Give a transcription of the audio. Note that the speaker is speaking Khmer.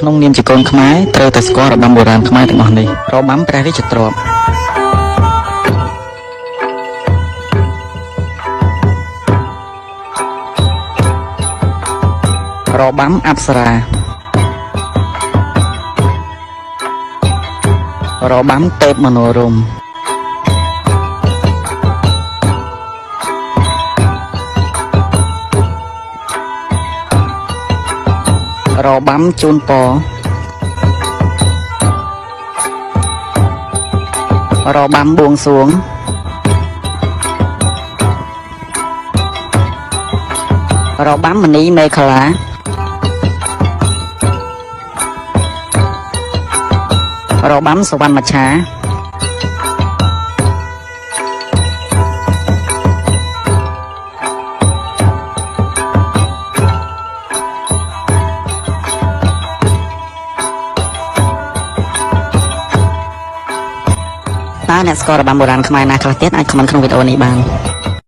ក្នុងនាមជាកូនខ្មែរត្រូវតែស្គាល់របាំបុរាណខ្មែរទាំងអស់នេះរបាំព្រះរាជទ្រព្យរបាំអប្សរារបាំទេពមនោរម្យរបាំជូនពររបាំបួងសួងរបាំមณีមេខលារបាំសុវណ្ណមច្ឆាតើអ្នកស្គាល់របាំបុរាណខ្មែរណាខ្លះទៀតអាចខមមិនក្នុងវីដេអូនេះបាន